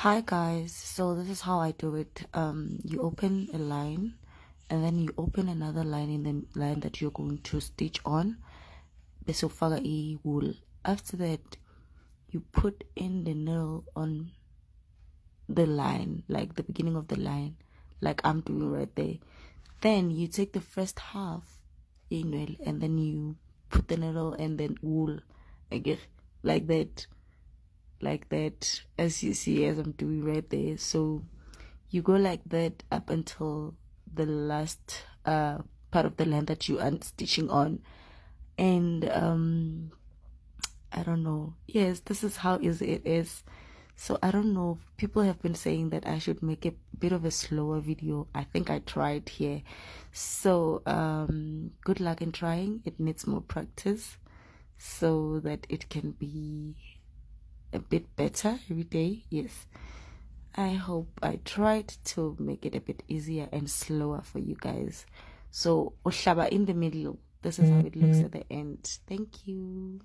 Hi guys, so this is how I do it. You open a line and then you open another line in the line that you're going to stitch on. Bese ufaka wool. After that, you put in the needle on the line, like the beginning of the line, like I'm doing right there. Then you take the first half in and then you put the needle and then wool again, like that. As you see, as I'm doing right there. So you go like that up until the last part of the line that you are stitching on. And I don't know, yes, this is how easy it is. So I don't know, people have been saying that I should make a bit of a slower video. I think I tried here. So good luck in trying. It needs more practice so that it can be a bit better every day. Yes, I hope I tried to make it a bit easier and slower for you guys. So uhlaba in the middle, this is how it looks at the end. Thank you.